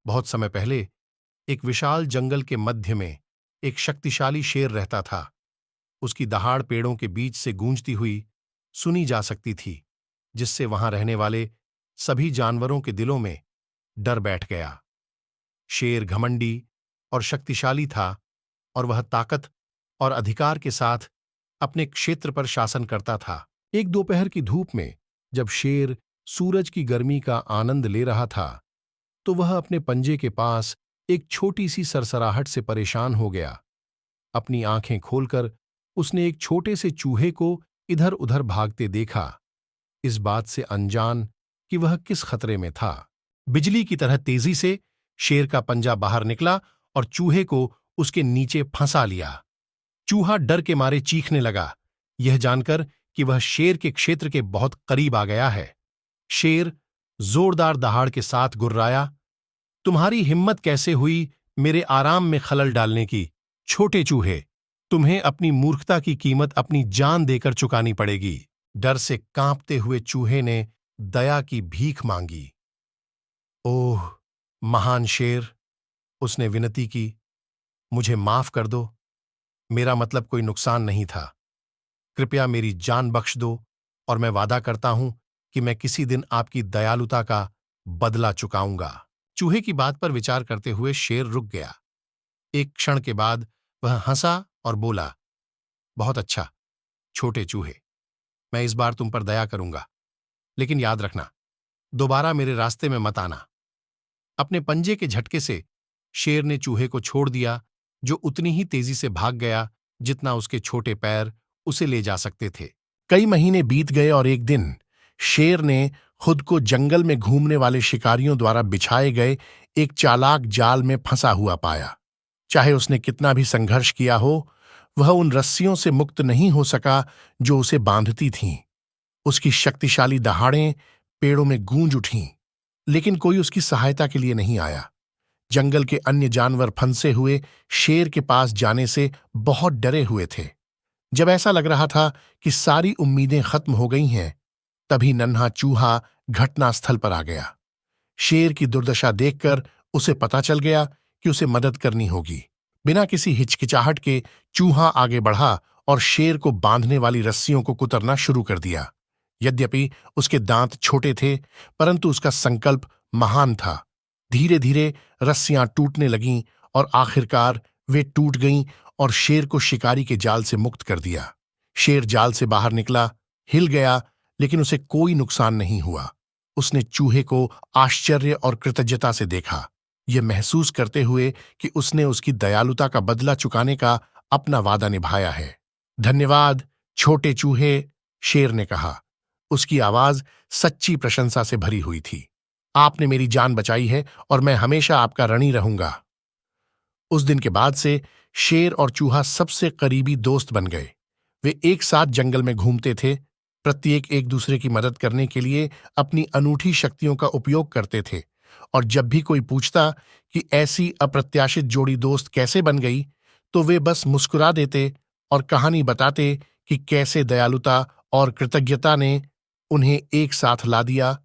बहुत समय पहले एक विशाल जंगल के मध्य में एक शक्तिशाली शेर रहता था। उसकी दहाड़ पेड़ों के बीच से गूंजती हुई सुनी जा सकती थी, जिससे वहां रहने वाले सभी जानवरों के दिलों में डर बैठ गया। शेर घमंडी और शक्तिशाली था, और वह ताकत और अधिकार के साथ अपने क्षेत्र पर शासन करता था। एक दोपहर की धूप में जब शेर सूरज की गर्मी का आनंद ले रहा था, तो वह अपने पंजे के पास एक छोटी सी सरसराहट से परेशान हो गया। अपनी आंखें खोलकर उसने एक छोटे से चूहे को इधर उधर भागते देखा, इस बात से अनजान कि वह किस खतरे में था। बिजली की तरह तेजी से शेर का पंजा बाहर निकला और चूहे को उसके नीचे फंसा लिया। चूहा डर के मारे चीखने लगा, यह जानकर कि वह शेर के क्षेत्र के बहुत करीब आ गया है। शेर जोरदार दहाड़ के साथ गुर्राया, तुम्हारी हिम्मत कैसे हुई मेरे आराम में खलल डालने की? छोटे चूहे, तुम्हें अपनी मूर्खता की कीमत अपनी जान देकर चुकानी पड़ेगी। डर से कांपते हुए चूहे ने दया की भीख मांगी। ओह महान शेर, उसने विनती की, मुझे माफ कर दो। मेरा मतलब कोई नुकसान नहीं था। कृपया मेरी जान बख्श दो, और मैं वादा करता हूं कि मैं किसी दिन आपकी दयालुता का बदला चुकाऊंगा। चूहे की बात पर विचार करते हुए शेर रुक गया। एक क्षण के बाद वह हंसा और बोला, बहुत अच्छा छोटे चूहे, मैं इस बार तुम पर दया करूंगा, लेकिन याद रखना, दोबारा मेरे रास्ते में मत आना। अपने पंजे के झटके से शेर ने चूहे को छोड़ दिया, जो उतनी ही तेजी से भाग गया जितना उसके छोटे पैर उसे ले जा सकते थे। कई महीने बीत गए और एक दिन शेर ने खुद को जंगल में घूमने वाले शिकारियों द्वारा बिछाए गए एक चालाक जाल में फंसा हुआ पाया। चाहे उसने कितना भी संघर्ष किया हो, वह उन रस्सियों से मुक्त नहीं हो सका जो उसे बांधती थीं। उसकी शक्तिशाली दहाड़ें पेड़ों में गूंज उठीं, लेकिन कोई उसकी सहायता के लिए नहीं आया। जंगल के अन्य जानवर फंसे हुए शेर के पास जाने से बहुत डरे हुए थे। जब ऐसा लग रहा था कि सारी उम्मीदें खत्म हो गई हैं, तभी नन्हा चूहा घटनास्थल पर आ गया। शेर की दुर्दशा देखकर उसे पता चल गया कि उसे मदद करनी होगी। बिना किसी हिचकिचाहट के चूहा आगे बढ़ा और शेर को बांधने वाली रस्सियों को कुतरना शुरू कर दिया। यद्यपि उसके दांत छोटे थे, परंतु उसका संकल्प महान था। धीरे धीरे रस्सियां टूटने लगीं और आखिरकार वे टूट गईं और शेर को शिकारी के जाल से मुक्त कर दिया। शेर जाल से बाहर निकला, हिल गया, लेकिन उसे कोई नुकसान नहीं हुआ। उसने चूहे को आश्चर्य और कृतज्ञता से देखा, यह महसूस करते हुए कि उसने उसकी दयालुता का बदला चुकाने का अपना वादा निभाया है। धन्यवाद छोटे चूहे, शेर ने कहा। उसकी आवाज सच्ची प्रशंसा से भरी हुई थी। आपने मेरी जान बचाई है और मैं हमेशा आपका ऋणी रहूंगा। उस दिन के बाद से शेर और चूहा सबसे करीबी दोस्त बन गए। वे एक साथ जंगल में घूमते थे, प्रत्येक एक दूसरे की मदद करने के लिए अपनी अनूठी शक्तियों का उपयोग करते थे, और जब भी कोई पूछता कि ऐसी अप्रत्याशित जोड़ी दोस्त कैसे बन गई, तो वे बस मुस्कुरा देते और कहानी बताते कि कैसे दयालुता और कृतज्ञता ने उन्हें एक साथ ला दिया।